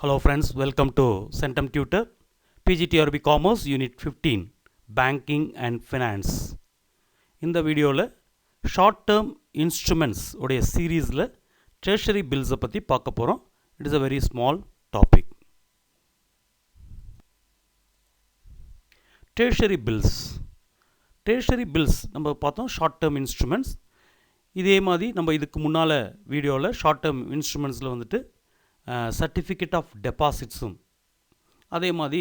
Hello friends, welcome to Centum Tutor, PGTRB Commerce Unit 15, Banking and Finance. இந்த வீடியோவில் short term instruments உடைய சீரீஸில் treasury பில்ஸை பற்றி பார்க்க போகிறோம். It is a very small topic. Treasury bills நம்ம பார்த்தோம் ஷார்ட் டேர்ம் இன்ஸ்ட்ருமெண்ட்ஸ். இதே மாதிரி நம்ம இதுக்கு முன்னால் வீடியோவில் ஷார்ட் டேர்ம் இன்ஸ்ட்ருமெண்ட்ஸில் வந்துட்டு சர்டிஃபிகேட் ஆஃப் டெபாசிட்ஸும் அதே மாதிரி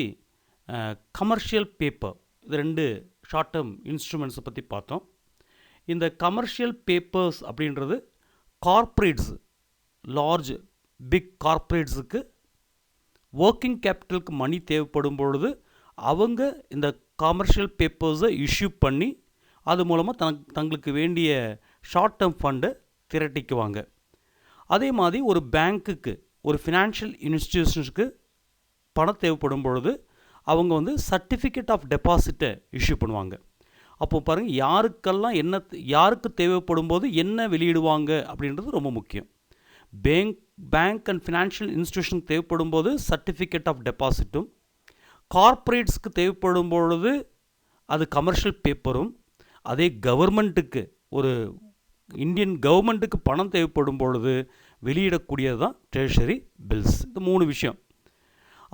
கமர்ஷியல் பேப்பர், இது ரெண்டு ஷார்ட் டேர்ம் இன்ஸ்ட்ருமெண்ட்ஸை பற்றி பார்த்தோம். இந்த கமர்ஷியல் பேப்பர்ஸ் அப்படின்றது கார்ப்பரேட்ஸ், பிக் கார்ப்பரேட்ஸுக்கு ஒர்க்கிங் கேபிட்டலுக்கு மணி தேவைப்படும் பொழுது அவங்க இந்த கமர்ஷியல் பேப்பர்ஸை இஷ்யூ பண்ணி அது மூலமாக தங்களுக்கு வேண்டிய ஷார்ட் டேர்ம் ஃபண்டை திரட்டிக்குவாங்க. அதே மாதிரி ஒரு பேங்க்குக்கு, ஒரு ஃபினான்ஷியல் இன்ஸ்டிடியூஷன்ஸுக்கு பணம் தேவைப்படும் பொழுது அவங்க வந்து சர்டிஃபிகேட் ஆஃப் டெபாசிட்டை இஷ்யூ பண்ணுவாங்க. அப்போது பாருங்கள், யாருக்கு தேவைப்படும் போது என்ன வெளியிடுவாங்க அப்படின்றது ரொம்ப முக்கியம். பேங்க் அண்ட் ஃபினான்ஷியல் இன்ஸ்டிடியூஷனுக்கு தேவைப்படும் போது சர்டிஃபிகேட் ஆஃப் டெபாசிட்டும், கார்ப்பரேட்ஸ்க்கு தேவைப்படும் பொழுது அது கமர்ஷியல் பேப்பரும், அதே கவர்மெண்ட்டுக்கு, ஒரு இந்தியன் கவர்மெண்ட்டுக்கு பணம் தேவைப்படும் பொழுது வெளியிடக்கூடியது தான் ட்ரெஷரி பில்ஸ். இது மூணு விஷயம்.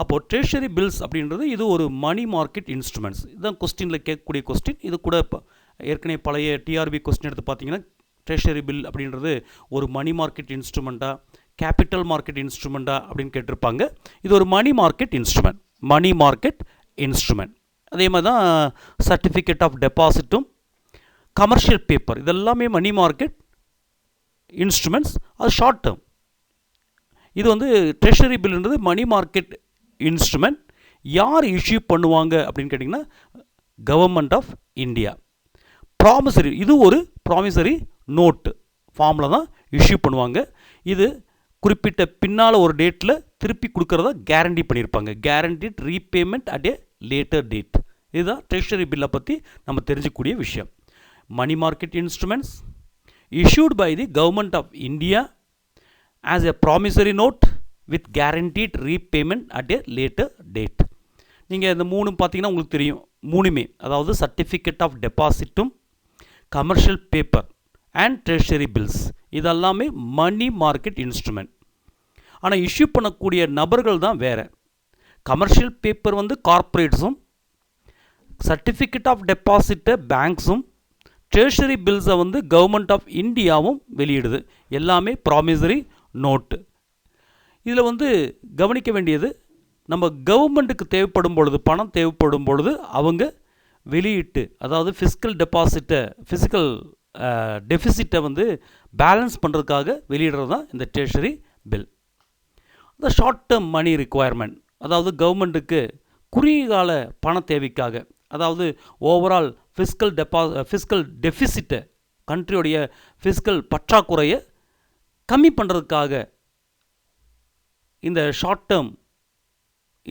அப்போது ட்ரெஷரி பில்ஸ் அப்படின்றது இது ஒரு மணி மார்க்கெட் இன்ஸ்ட்ருமெண்ட்ஸ். இதுதான் கொஸ்டினில் கேட்கக்கூடிய கொஸ்டின். இது கூட ஏற்கனவே பழைய டிஆர்பி கொஸ்டின் எடுத்து பார்த்தீங்கன்னா ட்ரெஷரி பில் அப்படின்றது ஒரு மணி மார்க்கெட் இன்ஸ்ட்ருமெண்ட்டா, கேபிட்டல் மார்க்கெட் இன்ஸ்ட்ருமெண்ட்டா அப்படின்னு கேட்டிருப்பாங்க. இது ஒரு மணி மார்க்கெட் இன்ஸ்ட்ருமெண்ட். அதே மாதிரி தான் சர்டிஃபிகேட் ஆஃப் டெபாசிட்டும் கமர்ஷியல் பேப்பர், இதெல்லாமே மணி மார்க்கெட் இன்ஸ்ட்ருமெண்ட்ஸ். அது ஷார்ட் டேர்ம். இது வந்து ட்ரெஷரி பில்ன்றது மணி மார்க்கெட் இன்ஸ்ட்ருமெண்ட். யார் இஷ்யூ பண்ணுவாங்க அப்படின்னு கேட்டிங்கன்னா கவர்மெண்ட் ஆஃப் இந்தியா. ப்ராமிசரி, இது ஒரு ப்ராமிசரி நோட்டு ஃபார்மில் தான் இஷ்யூ பண்ணுவாங்க. இது குறிப்பிட்ட பின்னால் ஒரு டேட்டில் திருப்பி கொடுக்குறதா கேரண்டி பண்ணியிருப்பாங்க. Guaranteed repayment at a later date. இதுதான் ட்ரெஷரி பில்லை பற்றி நம்ம தெரிஞ்சுக்கூடிய விஷயம். Money market instruments issued by the government of India as a promissory note with guaranteed repayment at a later date. நீங்கள் இந்த மூணு பார்த்தீங்கன்னா உங்களுக்கு தெரியும். மூணுமே, அதாவது சர்டிஃபிகேட் ஆஃப் டெபாசிட்டும், commercial paper and treasury bills, இதெல்லாமே மணி மார்க்கெட் இன்ஸ்ட்ருமெண்ட். ஆனால் இஷ்யூ பண்ணக்கூடிய நபர்கள் தான் வேறு. கமர்ஷியல் பேப்பர் வந்து கார்ப்பரேட்ஸும், சர்டிஃபிகேட் ஆஃப் டெபாசிட்டை பேங்க்ஸும், ட்ரெஷரி பில்ஸை வந்து கவர்மெண்ட் ஆஃப் இந்தியாவும் வெளியிடுது. எல்லாமே ப்ராமிசரி நோட்டு. இதில் வந்து கவனிக்க வேண்டியது, நம்ம கவர்மெண்ட்டுக்கு தேவைப்படும் பொழுது, பணம் தேவைப்படும் பொழுது அவங்க வெளியிட்டு, அதாவது ஃபிஸ்கல் டெஃபிசிட்டை வந்து பேலன்ஸ் பண்ணுறதுக்காக வெளியிடுறது தான் இந்த ட்ரெஷரி பில். இந்த ஷார்ட் டேர்ம் மணி ரிக்குவயர்மெண்ட், அதாவது கவர்மெண்ட்டுக்கு குறுகிய கால பண தேவைக்காக, அதாவது ஓவரால் ஃபிஸ்கல் டெஃபிசிட்டை, கண்ட்ரியோடைய ஃபிஸ்கல் பற்றாக்குறையை கம்மி பண்ணுறதுக்காக இந்த ஷார்ட் டேர்ம்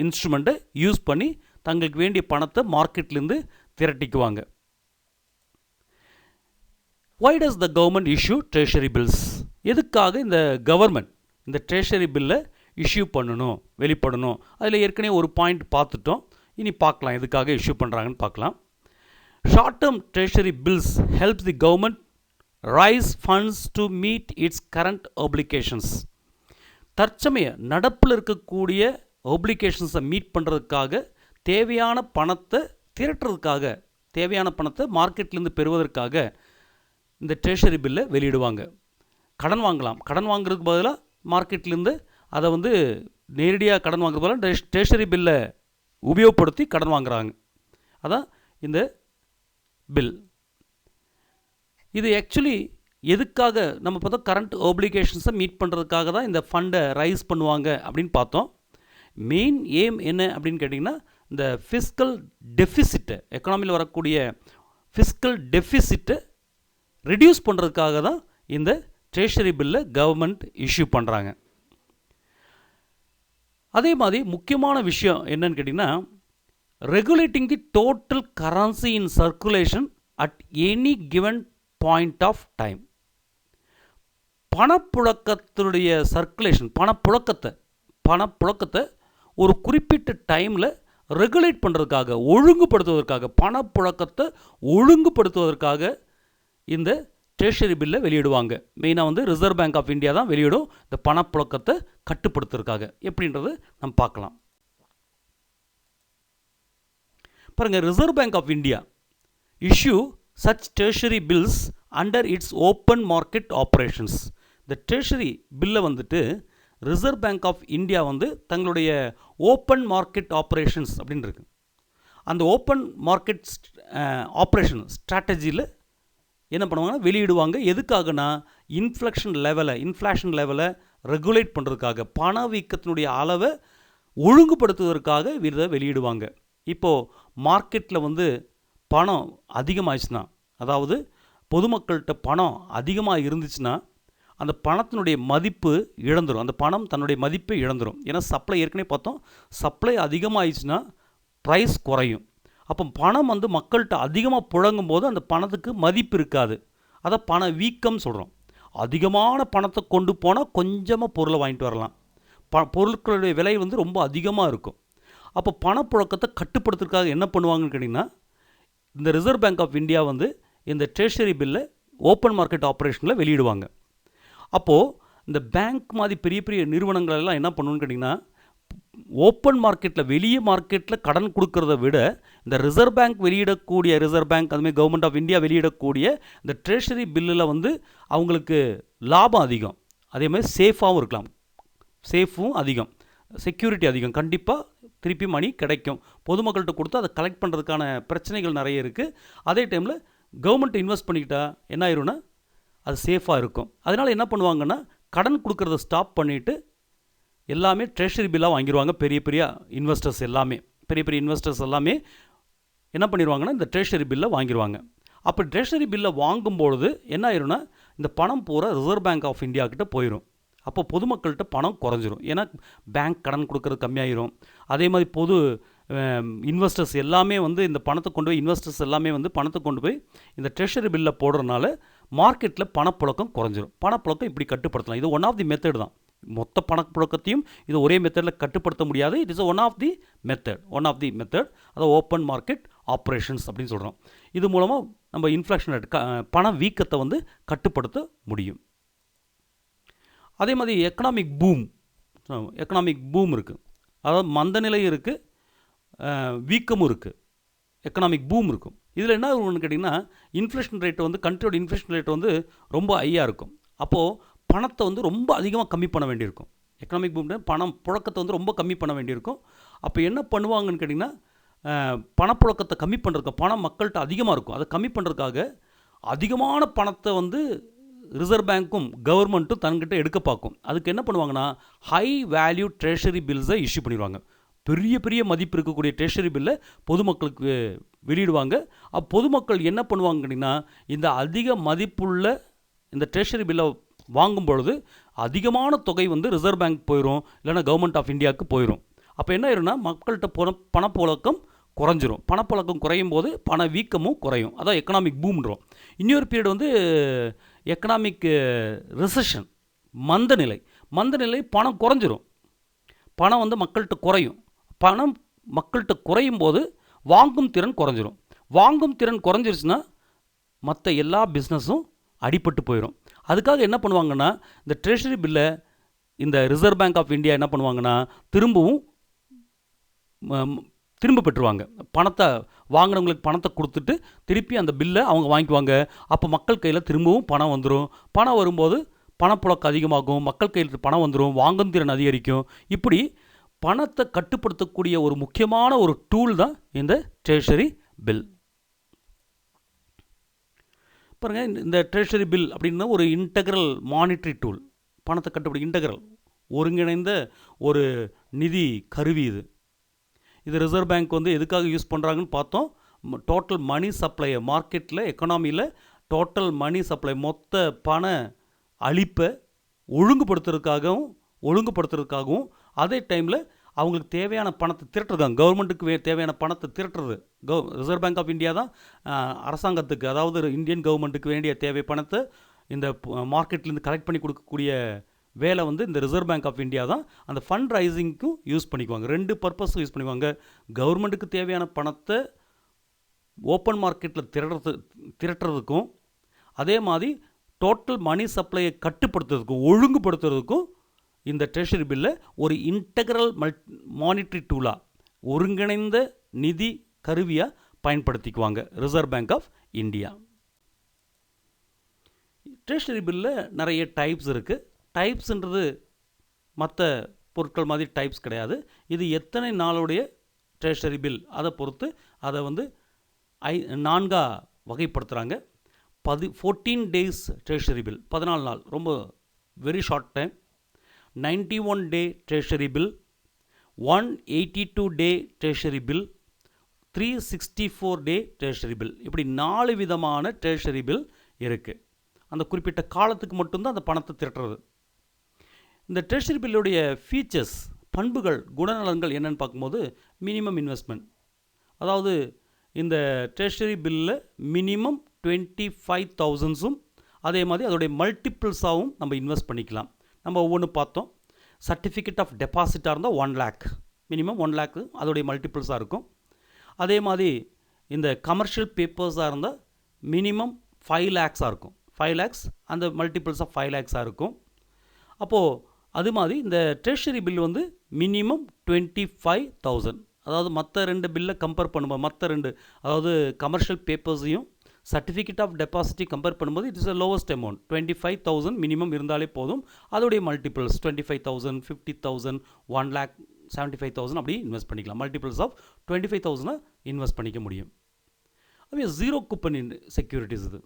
இன்ஸ்ட்ருமெண்ட்டை யூஸ் பண்ணி தங்களுக்கு வேண்டிய பணத்தை மார்க்கெட்லேருந்து திரட்டிக்குவாங்க. Why does the government issue treasury bills? எதுக்காக இந்த கவர்மெண்ட் இந்த ட்ரெஷரி பில்லை இஷ்யூ பண்ணணும், வெளிப்படணும்? அதில் ஏற்கனவே ஒரு பாயிண்ட் பார்த்துட்டோம். இனி பார்க்கலாம் எதுக்காக இஷ்யூ பண்ணுறாங்கன்னு பார்க்கலாம். Short term treasury bills helps the government raise funds to meet its current obligations. தற்சமய நடப்பில் இருக்கக்கூடிய ஒப்ளிகேஷன்ஸை மீட் பண்ணுறதுக்காக, தேவையான பணத்தை திரட்டுறதுக்காக, தேவையான பணத்தை மார்க்கெட்லேருந்து பெறுவதற்காக இந்த ட்ரெஷரி பில்லை வெளியிடுவாங்க. கடன் வாங்கலாம். கடன் வாங்குறதுக்கு பதிலாக மார்க்கெட்லேருந்து அதை வந்து நேரடியாக கடன் வாங்குறது பதிலாக ட்ரெஷரி பில்லை உபயோகப்படுத்தி கடன் வாங்குகிறாங்க. அதான் இந்த பில். இது ஆக்சுவலி எதுக்காக நம்ம பார்த்தோம், கரண்ட் ஆப்ளிகேஷன்ஸை மீட் பண்ணுறதுக்காக தான் இந்த ஃபண்டை ரைஸ் பண்ணுவாங்க அப்படின்னு பார்த்தோம். மெயின் எய்ம் என்ன அப்படின்னு கேட்டிங்கன்னா, இந்த ஃபிஸ்கல் டெஃபிசிட்டை, எக்கனாமியில் வரக்கூடிய ஃபிஸ்கல் டெஃபிசிட்டை ரெடியூஸ் பண்ணுறதுக்காக தான் இந்த ட்ரெஷரி பில்லை கவர்மெண்ட் இஷ்யூ பண்ணுறாங்க. அதே மாதிரி முக்கியமான விஷயம் என்னன்னு கேட்டிங்கன்னா, regulating the total currency in circulation at any given point of time. பணப்புழக்கத்துடைய சர்க்குலேஷன், பணப்புழக்கத்தை பணப்புழக்கத்தை ஒரு குறிப்பிட்ட டைமில் ரெகுலேட் பண்ணுறதுக்காக, ஒழுங்குபடுத்துவதற்காக, பணப்புழக்கத்தை ஒழுங்குபடுத்துவதற்காக இந்த ட்ரெஷரி பில்லை வெளியிடுவாங்க. மெயினாக வந்து ரிசர்வ் பேங்க் ஆஃப் இந்தியா தான் வெளியிடும் இந்த பணப்புழக்கத்தை கட்டுப்படுத்துறதுக்காக. எப்படின்றது நம்ம பார்க்கலாம். பாருங்கள், Reserve bank of India issue such treasury bills under its open market operations. இந்த ட்ரெஷரி பில்லை வந்துட்டு ரிசர்வ் பேங்க் ஆஃப் இந்தியா வந்து தங்களுடைய ஓப்பன் மார்க்கெட் ஆப்ரேஷன்ஸ் அப்படின்னு இருக்கு. அந்த ஓப்பன் மார்க்கெட் ஆப்ரேஷன் ஸ்ட்ராட்டஜியில் என்ன பண்ணுவாங்கன்னா வெளியிடுவாங்க. எதுக்காகனா இன்ஃப்ளேஷன் லெவலை ரெகுலேட் பண்ணுறதுக்காக, பணவீக்கத்தினுடைய அளவை ஒழுங்குபடுத்துவதற்காக இதை வெளியிடுவாங்க. இப்போது மார்க்கெட்டில் வந்து பணம் அதிகமாகிடுச்சுன்னா, அதாவது பொதுமக்கள்கிட்ட பணம் அதிகமாக இருந்துச்சுன்னா அந்த பணத்தினுடைய மதிப்பு இழந்துடும். அந்த பணம் தன்னுடைய மதிப்பை இழந்துடும். ஏன்னா சப்ளை ஏற்கனவே பார்த்தோம், சப்ளை அதிகமாகிடுச்சுன்னா ப்ரைஸ் குறையும். அப்போ பணம் வந்து மக்கள்கிட்ட அதிகமாக புழங்கும் போது அந்த பணத்துக்கு மதிப்பு இருக்காது. அதை பண வீக்கம் சொல்கிறோம். அதிகமான பணத்தை கொண்டு போனால் கொஞ்சமாக பொருளை வாங்கிட்டு வரலாம். பொருட்களுடைய விலை வந்து ரொம்ப அதிகமாக இருக்கும். அப்போ பணப்புழக்கத்தை கட்டுப்படுத்துறதுக்காக என்ன பண்ணுவாங்கன்னு கேட்டிங்கன்னா, இந்த ரிசர்வ் பேங்க் ஆஃப் இந்தியா வந்து இந்த ட்ரெஷரி பில்லை ஓப்பன் மார்க்கெட் ஆப்ரேஷனில் வெளியிடுவாங்க. அப்போது இந்த பேங்க் மாதிரி பெரிய பெரிய நிறுவனங்கள் எல்லாம் என்ன பண்ணணும்னு கேட்டிங்கன்னா, ஓப்பன் மார்க்கெட்டில் வெளியே மார்க்கெட்டில் கடன் கொடுக்கறத விட இந்த ரிசர்வ் பேங்க் வெளியிடக்கூடிய, ரிசர்வ் பேங்க் அதுமாதிரி கவர்மெண்ட் ஆஃப் இந்தியா வெளியிடக்கூடிய இந்த ட்ரெஷரி பில்லில் வந்து அவங்களுக்கு லாபம் அதிகம், அதே மாதிரி சேஃபாகவும் இருக்கலாம். சேஃபும் அதிகம், செக்யூரிட்டி அதிகம், கண்டிப்பாக திருப்பி மணி கிடைக்கும். பொதுமக்கள்கிட்ட கொடுத்து அதை கலெக்ட் பண்ணுறதுக்கான பிரச்சனைகள் நிறைய இருக்குது. அதே டைமில் கவர்மெண்ட் இன்வெஸ்ட் பண்ணிக்கிட்டா என்ன ஆயிரும்னா அது சேஃபாக இருக்கும். அதனால் என்ன பண்ணுவாங்கன்னா, கடன் கொடுக்கறத ஸ்டாப் பண்ணிவிட்டு எல்லாமே ட்ரெஷரி பில்லாக வாங்கிடுவாங்க. பெரிய பெரிய இன்வெஸ்டர்ஸ் எல்லாமே என்ன பண்ணிடுவாங்கன்னா இந்த ட்ரெஷரி பில்லை வாங்கிடுவாங்க. அப்போ ட்ரெஷரி பில்லை வாங்கும்பொழுது என்ன ஆயிரும்னா இந்த பணம் பூரா ரிசர்வ் பேங்க் ஆஃப் இந்தியா கிட்ட போயிடும். அப்போ பொதுமக்கள்கிட்ட பணம் குறைஞ்சிரும். ஏன்னா பேங்க் கடன் கொடுக்கறது கம்மியாயிரும். அதே மாதிரி பொது இன்வெஸ்டர்ஸ் எல்லாமே வந்து இந்த பணத்தை கொண்டு போய் பணத்தை கொண்டு போய் இந்த ட்ரெஷரி பில்லை போடுறதுனால மார்க்கெட்டில் பணப்புழக்கம் குறைஞ்சிரும். பணப்புழக்கம் இப்படி கட்டுப்படுத்தலாம். இது ஒன் ஆஃப் தி மெத்தட் தான். மொத்த பணப்புழக்கத்தையும் இது ஒரே மெத்தடில் கட்டுப்படுத்த முடியாது. It is one of the method. அதை ஓப்பன் மார்க்கெட் ஆப்ரேஷன்ஸ் அப்படின்னு சொல்கிறோம். இது மூலமாக நம்ம இன்ஃப்ளேஷன் ரேட், பண வீக்கத்தை வந்து கட்டுப்படுத்த முடியும். அதே மாதிரி எக்கனாமிக் பூம் இருக்குது. அதாவது மந்த நிலை இருக்குது, வீக்கமும் இருக்குது, எக்கனாமிக் பூம் இருக்கும். இதில் என்ன ஒன்று கேட்டிங்கன்னா, இன்ஃப்ளேஷன் ரேட் வந்து கண்ட்ரியோட இன்ஃப்ளேஷன் ரேட் வந்து ரொம்ப ஹையாக இருக்கும். அப்போது பணத்தை வந்து ரொம்ப அதிகமாக கம்மி பண்ண வேண்டியிருக்கும். எக்கனாமிக் பூம் பணம் புழக்கத்தை வந்து ரொம்ப கம்மி பண்ண வேண்டியிருக்கும். அப்போ என்ன பண்ணுவாங்கன்னு கேட்டிங்கன்னா, பணப்புழக்கத்தை கம்மி பண்ணுறதுக்கு, பணம் மக்கள்கிட்ட அதிகமாக இருக்கும், அதை கம்மி பண்ணுறதுக்காக அதிகமான பணத்தை வந்து ரிசர்வ் பேங்க்கும் கவர்மெண்ட்டும் தன்கிட்ட எடுக்க பார்க்கும். அதுக்கு என்ன பண்ணுவாங்கன்னா, ஹை வேல்யூ ட்ரெஷரி பில்ஸை இஷ்யூ பண்ணிடுவாங்க. பெரிய பெரிய மதிப்பு இருக்கக்கூடிய ட்ரெஷரி பில்லை பொதுமக்களுக்கு வெளியிடுவாங்க. பொதுமக்கள் என்ன பண்ணுவாங்க கேட்டிங்கன்னா, இந்த அதிக மதிப்புள்ள இந்த ட்ரெஷரி பில்லை வாங்கும் பொழுது அதிகமான தொகை வந்து ரிசர்வ் பேங்க் போயிடும், இல்லைன்னா கவர்மெண்ட் ஆஃப் இந்தியாவுக்கு போயிடும். அப்போ என்ன ஆயிரும்னா மக்கள்கிட்ட பணப்புழக்கம் குறைஞ்சிரும். பணப்புழக்கம் குறையும் போது பண வீக்கமும் குறையும். அதான் எக்கனாமிக் பூம்ன்றோம். இன்னொரு பீரியட் வந்து எக்கனாமிக் ரிசெஷன், மந்த நிலை, பணம் குறைஞ்சிரும். பணம் வந்து மக்கள்கிட்ட குறையும். பணம் மக்கள்கிட்ட குறையும் போது வாங்கும் திறன் குறைஞ்சிரும். வாங்கும் திறன் குறைஞ்சிருச்சுன்னா மற்ற எல்லா பிஸ்னஸும் அடிபட்டு போயிடும். அதுக்காக என்ன பண்ணுவாங்கன்னா, இந்த ட்ரெஷரி பில்லை இந்த ரிசர்வ் பேங்க் ஆஃப் இந்தியா என்ன பண்ணுவாங்கன்னா திரும்ப பெற்றுவாங்க. பணத்தை வாங்கினவங்களுக்கு பணத்தை கொடுத்துட்டு திருப்பி அந்த பில்லை அவங்க வாங்கிக்குவாங்க. அப்போ மக்கள் கையில் திரும்பவும் பணம் வந்துடும். பணம் வரும்போது பணப்புழக்கம் அதிகமாகும், மக்கள் கையில் பணம் வந்துடும், வாங்கும் திறன் அதிகரிக்கும். இப்படி பணத்தை கட்டுப்படுத்தக்கூடிய ஒரு முக்கியமான ஒரு டூல் தான் இந்த ட்ரெஷரி பில். பாருங்கள், இந்த ட்ரெஷரி பில் அப்படின்னா ஒரு இன்டெக்ரல் மானிட்டரி டூல். பணத்தை கட்டுப்படி ஒருங்கிணைந்த ஒரு நிதி கருவி இது ரிசர்வ் பேங்க் வந்து எதுக்காக யூஸ் பண்ணுறாங்கன்னு பார்த்தோம். டோட்டல் மணி சப்ளை, மார்க்கெட்டில் எக்கனாமியில் டோட்டல் மணி சப்ளை, மொத்த பண அளிப்பை ஒழுங்குபடுத்துறதுக்காகவும் அதே டைமில் அவங்களுக்கு தேவையான பணத்தை திரட்டுறதாங்க. கவர்மெண்ட்டுக்கு தேவையான பணத்தை திரட்டுறது ரிசர்வ் பேங்க் ஆஃப் இந்தியா தான். அரசாங்கத்துக்கு, அதாவது இந்தியன் கவர்மெண்ட்டுக்கு வேண்டிய தேவை பணத்தை இந்த மார்க்கெட்லேருந்து கலெக்ட் பண்ணி கொடுக்கக்கூடிய வேலை வந்து இந்த ரிசர்வ் பேங்க் ஆஃப் இந்தியா தான் அந்த ஃபண்ட் ரைசிங்க்கும் யூஸ் பண்ணிக்குவாங்க. 2 பர்பஸ்க்கு யூஸ் பண்ணிக்குவாங்க. கவர்மெண்ட்டுக்கு தேவையான பணத்தை ஓப்பன் மார்க்கெட்டில் திரட்டுறதுக்கும், அதே மாதிரி டோட்டல் மணி சப்ளையை கட்டுப்படுத்துறதுக்கும் ஒழுங்குபடுத்துறதுக்கும் இந்த ட்ரெஷரி பில்லை ஒரு இன்டெக்ரல் மானிட்டரி டூலாக ஒருங்கிணைந்த நிதி கருவியாக பயன்படுத்திக்குவாங்க reserve bank of India. Treasury பில்லில் நிறைய டைப்ஸ் இருக்குது. டைப்ஸ்ன்றது மற்ற பொருட்கள் மாதிரி டைப்ஸ் கிடையாது. இது எத்தனை நாளுடைய ட்ரெஷரி பில் அதை பொறுத்து அதை வந்து 4 வகைப்படுத்துகிறாங்க. 14 டேஸ் ட்ரெஷரி பில், 14 நாள், ரொம்ப வெரி ஷார்ட் டைம். 91 டே ட்ரெஷரி பில், 182 டே ட்ரெஷரி பில், 364 டே ட்ரெஷரி பில். இப்படி 4 விதமான ட்ரெஷரி பில் இருக்குது. அந்த குறிப்பிட்ட காலத்துக்கு மட்டும்தான் அந்த பணத்தை திரட்டுறது. இந்த ட்ரெஷரி பில்லுடைய ஃபீச்சர்ஸ், பண்புகள், குணநலன்கள் என்னென்னு பார்க்கும்போது, மினிமம் இன்வெஸ்ட்மெண்ட், அதாவது இந்த ட்ரெஷரி பில்லில் மினிமம் 25,000 அதே மாதிரி அதோடைய மல்டிபிள்ஸாகவும் நம்ம இன்வெஸ்ட் பண்ணிக்கலாம். நம்ம ஒவ்வொன்று பார்த்தோம். சர்டிஃபிகேட் ஆஃப் டெபாசிட்டாக இருந்தால் 1 lakh, மினிமம் 1 lakh அதோடைய மல்டிபிள்ஸாக இருக்கும். அதே மாதிரி இந்த கமர்ஷியல் பேப்பர்ஸாக இருந்தால் மினிமம் 5 lakhs இருக்கும். 5 lakhs அந்த மல்டிபிள்ஸ் ஆஃப் 5 lakhs இருக்கும். அப்போது அது மாதிரி இந்த ட்ரெஷரி பில் வந்து மினிமம் 25,000. அதாவது மற்ற 2 பில்லை கம்பேர் பண்ணும்போது, மற்ற 2 அதாவது கமர்ஷியல் பேப்பர்ஸையும் சர்டிஃபிகேட் ஆஃப் டெபாசிட்டையும் கம்பேர் பண்ணும்போது it is a lowest amount. 25,000 minimum இருந்தாலே போதும். அதோடைய மல்டிபிள்ஸ் 25,000, 50,000, 1,75,000 அப்படி இன்வெஸ்ட் பண்ணிக்கலாம். மல்டிபிள்ஸ் ஆஃப் 25,000 இன்வெஸ்ட் பண்ணிக்க முடியும். அதே ஜீரோ கூப்பன் செக்யூரிட்டிஸ், இது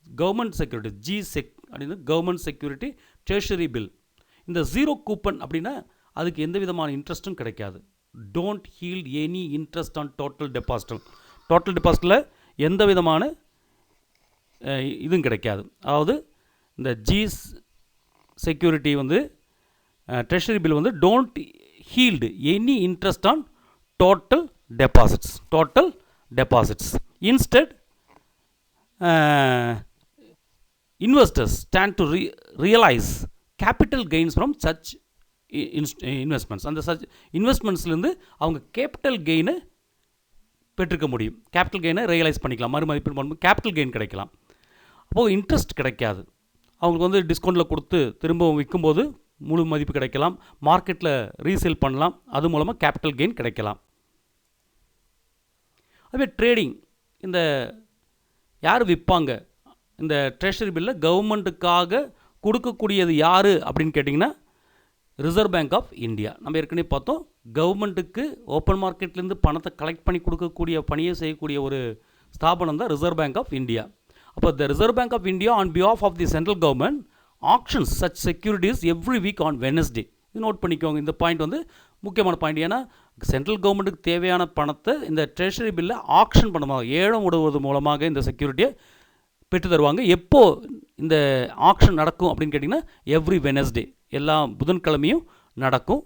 கவர்மெண்ட் செக்யூரிட்டி, ஜிசெக் அப்படின்னு கவர்மெண்ட் செக்யூரிட்டி ட்ரெஷரி பில். இந்த ஜீரோ கூப்பன் அப்படின்னா அதுக்கு எந்த விதமான இன்ட்ரெஸ்ட்டும் கிடைக்காது. Don't yield any interest on total deposit. Total டெபாசிட்டில் எந்த விதமான இதுவும் கிடைக்காது. அதாவது இந்த செக்யூரிட்டி வந்து ட்ரெஷரி பில் வந்து don't yield any interest on total deposits. Instead investors stand to realize capital gains from such investments. அந்த சச் இன்வெஸ்ட்மெண்ட்ஸ்லேருந்து அவங்க கேபிட்டல் கெயினை பெற்றுக்க முடியும். கேபிட்டல் கெயினை ரியலைஸ் பண்ணிக்கலாம், மறுமதிப்பீடு பண்ணும்போது கேபிட்டல் கெயின் கிடைக்கலாம். அப்போது இன்ட்ரெஸ்ட் கிடைக்காது. அவங்களுக்கு வந்து டிஸ்கவுண்ட்டில் கொடுத்து திரும்பவும் விற்கும்போது முழு மதிப்பு கிடைக்கலாம், மார்க்கெட்டில் ரீசேல் பண்ணலாம், அது மூலமாக கேபிட்டல் கெயின் கிடைக்கலாம். அதுவே ட்ரேடிங், இந்த யார் விற்பாங்க இந்த ட்ரெஷரி பில்லை கவர்மெண்ட்டுக்காக கொடுக்கக்கூடியது யார் அப்படின்னு கேட்டிங்கன்னா ரிசர்வ் பேங்க் ஆஃப் இந்தியா. நம்ம ஏற்கனவே பார்த்தோம், கவர்மெண்ட்டுக்கு ஓப்பன் மார்க்கெட்லேருந்து பணத்தை கலெக்ட் பண்ணி கொடுக்கக்கூடிய பணியை செய்யக்கூடிய ஒரு ஸ்தாபனம் தான் ரிசர்வ் பேங்க் ஆஃப் இந்தியா. அப்போ the reserve bank of India on behalf of the central government auctions such securities every week on Wednesday. இது நோட் பண்ணிக்கோங்க, இந்த பாயிண்ட் வந்து முக்கியமான பாயிண்ட். ஏன்னா சென்ட்ரல் கவர்மெண்ட்டுக்கு தேவையான பணத்தை இந்த ட்ரெஷரி பில்லை ஆக்ஷன் பண்ணுவாங்க, ஏலம் விடுவது மூலமாக இந்த செக்யூரிட்டியை பெற்று தருவாங்க. எப்போது இந்த ஆக்ஷன் நடக்கும் அப்படின்னு கேட்டிங்கன்னா எவ்ரி வெனஸ்டே, எல்லா புதன்கிழமையும் நடக்கும்.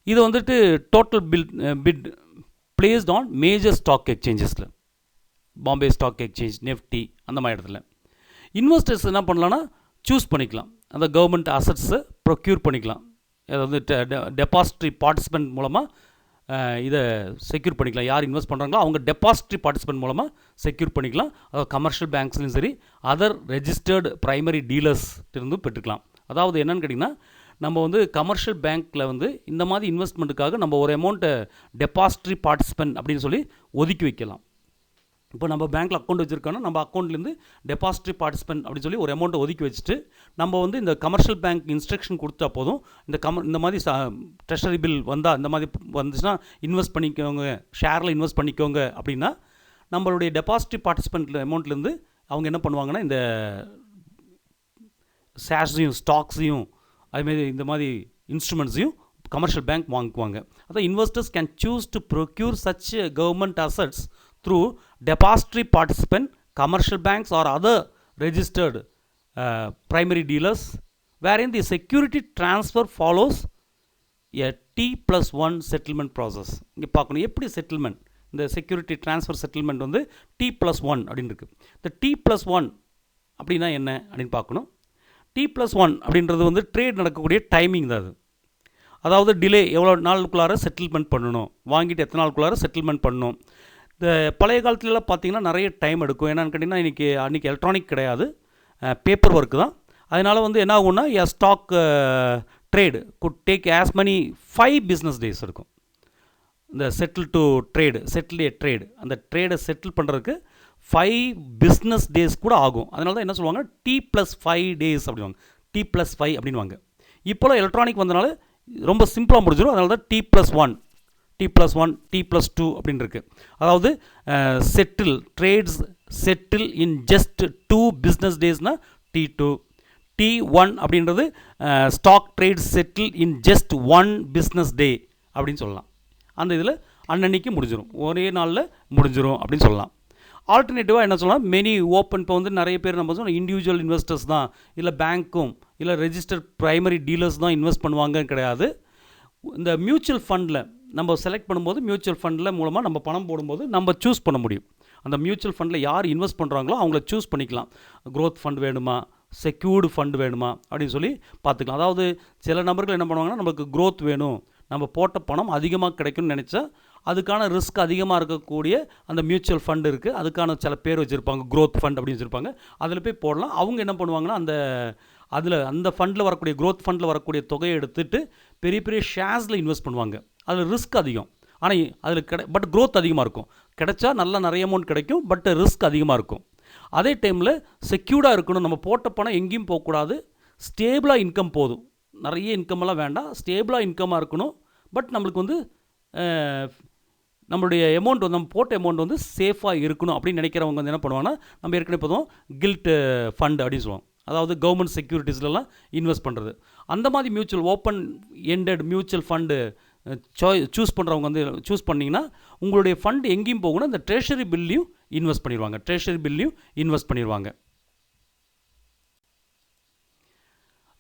இது வந்துட்டு total bid placed on major stock எக்ஸ்சேஞ்சஸில், பாம்பே ஸ்டாக் எக்ஸ்சேஞ்ச், நெஃப்டி, அந்த மாதிரி இடத்துல இன்வெஸ்டர்ஸ் என்ன பண்ணலான்னா சூஸ் பண்ணிக்கலாம், அந்த கவர்மெண்ட் அசட்ஸை ப்ரொக்யூர் பண்ணிக்கலாம். அதாவது டெபாசிட்ரி பார்ட்டிசிபெண்ட் மூலமாக இதை செக்யூர் பண்ணிக்கலாம். யார் இன்வெஸ்ட் பண்ணுறாங்களோ அவங்க டெபாசிட்ரி பார்ட்டிசிபெண்ட் மூலமாக செக்யூர் பண்ணிக்கலாம். அதாவது கமர்ஷியல் பேங்க்ஸ்லையும் சரி, அதர் ரெஜிஸ்டர்டு ப்ரைமரி டீலர்ஸ் இருந்தும் பெற்றுக்கலாம். அதாவது என்னென்னு கேட்டிங்கன்னா, நம்ம வந்து கமர்ஷியல் பேங்க்கில் வந்து இந்த மாதிரி இன்வெஸ்ட்மெண்ட்டுக்காக நம்ம ஒரு அமௌண்ட்டை டெபாசிட்ரி பார்ட்டிசிபெண்ட் அப்படின்னு சொல்லி ஒதுக்கி வைக்கலாம். இப்போ நம்ம பேங்க்கில் அக்கௌண்ட் வச்சுருக்கோன்னா நம்ம அக்கௌண்ட்லேருந்து டெபாசிட்ரி பார்ட்டிசிபெண்ட் அப்படின்னு சொல்லி ஒரு அமௌண்ட்டை ஒதுக்கி வச்சுட்டு நம்ம வந்து இந்த கமர்ஷியல் பேங்க் இன்ஸ்ட்ரக்ஷன் கொடுத்தா போதும், இந்த மாதிரி ட்ரெஷரி பில் வந்தால் இந்த மாதிரி வந்துச்சுன்னா இன்வெஸ்ட் பண்ணிக்கோங்க, ஷேரில் இன்வெஸ்ட் பண்ணிக்கோங்க அப்படின்னா நம்மளுடைய டெபாசிட்ரி பார்ட்டிசிபெண்ட் அமௌண்ட்லேருந்து அவங்க என்ன பண்ணுவாங்கன்னா இந்த ஷேர்ஸையும் ஸ்டாக்ஸையும் அதுமாரி இந்த மாதிரி இன்ஸ்ட்ருமெண்ட்ஸையும் கமர்ஷியல் பேங்க் வாங்குவாங்க. அதான் investors can choose to procure such government assets through depository participant, commercial banks or other registered primary dealers, wherein the security transfer follows a T+1 settlement process. இங்கே பார்க்கணும் எப்படி செட்டில்மெண்ட், இந்த செக்யூரிட்டி ட்ரான்ஸ்ஃபர் செட்டில்மெண்ட் வந்து T+1 அப்படின்னு இருக்குது. இந்த T+1 அப்படின்னா என்ன அப்படின்னு பார்க்கணும். T+1 அப்படின்றது வந்து ட்ரேட் நடக்கக்கூடிய டைமிங் தான் அது. அதாவது டிலே எவ்வளோ நாளுக்குள்ளார செட்டில்மெண்ட் பண்ணணும், வாங்கிட்டு எத்தனை நாளுக்குள்ளார செட்டில்மெண்ட் பண்ணணும். இந்த பழைய காலத்துலலாம் பார்த்தீங்கன்னா நிறைய டைம் எடுக்கும். என்னென்னு கேட்டிங்கன்னா அன்றைக்கி எலக்ட்ரானிக் கிடையாது, பேப்பர் ஒர்க்கு தான். அதனால் வந்து என்ன ஆகும்னா stock trade could take as many 5 business days இருக்கும். இந்த செட்டில் ஏ ட்ரேடு அந்த ட்ரேடை செட்டில் பண்ணுறதுக்கு 5 business days கூட ஆகும். அதனால தான் என்ன சொல்லுவாங்க T+5 days அப்படின்வாங்க, T+5 அப்படின்வாங்க. இப்போலாம் எலக்ட்ரானிக் வந்தனால ரொம்ப சிம்பிளாக முடிஞ்சிடும். அதனால தான் T+1, T+2 அப்படின்னு இருக்குது. அதாவது trades settle in just 2 business daysனால் T2. T1 அப்படின்றது stock trade settle in just 1 business day அப்படின்னு சொல்லலாம். அந்த இதில் அன்னன்னைக்கு முடிஞ்சிடும், ஒரே நாளில் முடிஞ்சிடும் அப்படின்னு சொல்லலாம். ஆல்டர்னேட்டிவாக என்ன சொல்லலாம், மெனி ஓப்பன். இப்போ வந்து நிறைய பேர் நம்ம சொன்னோம் இண்டிவிஜுவல் இன்வெஸ்டர்ஸ் தான், இல்லை பேங்க்கும் இல்லை ரெஜிஸ்டர்ட் ப்ரைமரி டீலர்ஸ் தான் இன்வெஸ்ட் பண்ணுவாங்கன்னு கிடையாது. இந்த மியூச்சுவல் ஃபண்டில் நம்ம செலக்ட் பண்ணும்போது மியூச்சுவல் ஃபண்டில் மூலமாக நம்ம பணம் போடும்போது நம்ம சூஸ் பண்ண முடியும். அந்த மியூச்சுவல் ஃபண்டில் யார் இன்வெஸ்ட் பண்ணுறாங்களோ அவங்கள சூஸ் பண்ணிக்கலாம். க்ரோத் ஃபண்ட் வேணுமா, செக்யூர்டு ஃபண்ட் வேணுமா அப்படின்னு சொல்லி பார்த்துக்கலாம். அதாவது சில நபர்கள் என்ன பண்ணுவாங்கன்னா, நம்மளுக்கு க்ரோத் வேணும், நம்ம போட்ட பணம் அதிகமாக கிடைக்கும்னு நினச்சா அதுக்கான ரிஸ்க் அதிகமாக இருக்கக்கூடிய அந்த மியூச்சுவல் ஃபண்ட் இருக்குது. அதுக்கான சில பேர் வச்சுருப்பாங்க, க்ரோத் ஃபண்ட் அப்படின்னு வச்சுருப்பாங்க. அதில் போய் போடலாம். அவங்க என்ன பண்ணுவாங்கன்னா, அந்த ஃபண்டில் வரக்கூடிய க்ரோத் ஃபண்டில் வரக்கூடிய தொகையை எடுத்துகிட்டு பெரிய பெரிய ஷேர்ஸில் இன்வெஸ்ட் பண்ணுவாங்க. அதில் ரிஸ்க் அதிகம், ஆனால் அதில் பட் க்ரோத் அதிகமாக இருக்கும். கிடைச்சா நல்லா நிறைய அமௌண்ட் கிடைக்கும், பட் ரிஸ்க் அதிகமாக இருக்கும். அதே டைமில் செக்யூர்டாக இருக்கணும், நம்ம போட்ட பணம் எங்கேயும் போகக்கூடாது, ஸ்டேபிளாக இன்கம் போதும், நிறைய இன்கமெல்லாம் வேண்டாம், ஸ்டேபிளாக இன்கமாக இருக்கணும். பட் நம்மளுக்கு வந்து நம்மளுடைய அமௌண்ட் வந்து நம்ம போட்ட அமௌண்ட் வந்து சேஃபாக இருக்கணும் அப்படின்னு நினைக்கிறவங்க வந்து என்ன பண்ணுவாங்கன்னா, நம்ம ஏற்கனவே போதும் கில்ட் ஃபண்ட் அப்படின்னு சொல்லுவோம். அதாவது கவர்மெண்ட் செக்யூரிட்டிஸ்லாம் இன்வெஸ்ட் பண்ணுறது. அந்த மாதிரி mutual open ended mutual fund choose பண்ணுறவங்க வந்து சூஸ் பண்ணிங்கன்னா உங்களுடைய ஃபண்ட் எங்கேயும் போகணும், இந்த ட்ரெஷரி பில்லையும் இன்வெஸ்ட் பண்ணிடுவாங்க.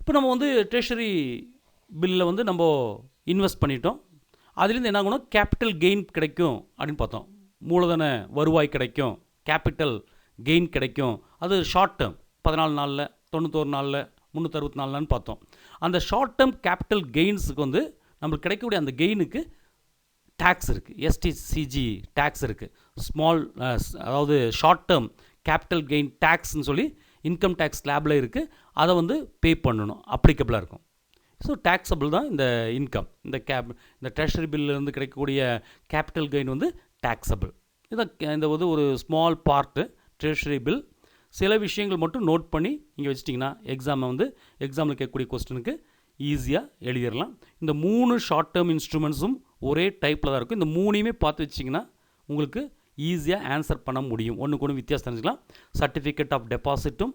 இப்போ நம்ம வந்து ட்ரெஷரி பில்லில் வந்து நம்ம இன்வெஸ்ட் பண்ணிட்டோம். அதுலேருந்து என்ன ஆகணும், கேபிட்டல் கெயின் கிடைக்கும் அப்படின்னு பார்த்தோம். மூலதன வருவாய் கிடைக்கும், கேபிட்டல் கெயின் கிடைக்கும். அது ஷார்ட் டேர்ம் 14 நாளில், 91 நாளில், 364 நாள்னு பார்த்தோம். அந்த ஷார்ட் டேர்ம் கேபிட்டல் கெயின்ஸுக்கு வந்து நம்மளுக்கு கிடைக்கக்கூடிய அந்த கெயினுக்கு டேக்ஸ் இருக்குது, STCG டேக்ஸ் இருக்குது. அதாவது ஷார்ட் டேர்ம் கேபிட்டல் கெயின் டேக்ஸ்ன்னு சொல்லி இன்கம் டேக்ஸ் ஸ்லாபில் இருக்குது. அதை வந்து பே பண்ணணும், அப்ளிகபிளாக இருக்கும். ஸோ டேக்ஸபிள் தான் இந்த இன்கம். இந்த ட்ரெஷரி பில்லிருந்து கிடைக்கக்கூடிய கேபிட்டல் கெயின் வந்து டேக்ஸபிள். இந்த வந்து ஒரு ஸ்மால் பார்ட்டு ட்ரெஷரி பில். சில விஷயங்கள் மட்டும் நோட் பண்ணி இங்கே வச்சிட்டிங்கன்னா எக்ஸாமில் கேட்கக்கூடிய கொஸ்டினுக்கு ஈஸியாக எழுதிடலாம். இந்த 3 ஷார்ட் டேர்ம் இன்ஸ்ட்ருமெண்ட்ஸும் ஒரே டைப்பில் தான் இருக்கும். இந்த 3ஐயுமே பார்த்து வச்சிங்கன்னா உங்களுக்கு ஈஸியாக ஆன்சர் பண்ண முடியும். ஒன்றுக்கு ஒன்று வித்தியாசம் தெரிஞ்சுக்கலாம். சர்டிஃபிகேட் ஆஃப் டெபாசிட்டும்,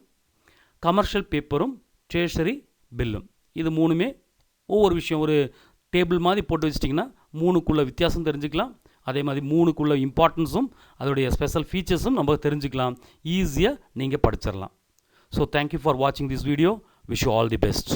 கமர்ஷியல் பேப்பரும், ட்ரெஷரி பில்லும், இது 3மே ஒவ்வொரு விஷயம் ஒரு டேபிள் மாதிரி போட்டு வச்சிட்டிங்கன்னா 3க்குள்ள வித்தியாசம் தெரிஞ்சுக்கலாம். அதே மாதிரி 3க்குள்ள இம்பார்ட்டன்ஸும் அதோடைய ஸ்பெஷல் ஃபீச்சர்ஸும் நம்ம தெரிஞ்சுக்கலாம். ஈஸியாக நீங்கள் படிச்சிடலாம். ஸோ தேங்க்யூ ஃபார் வாட்சிங் this video. Wish you all the best.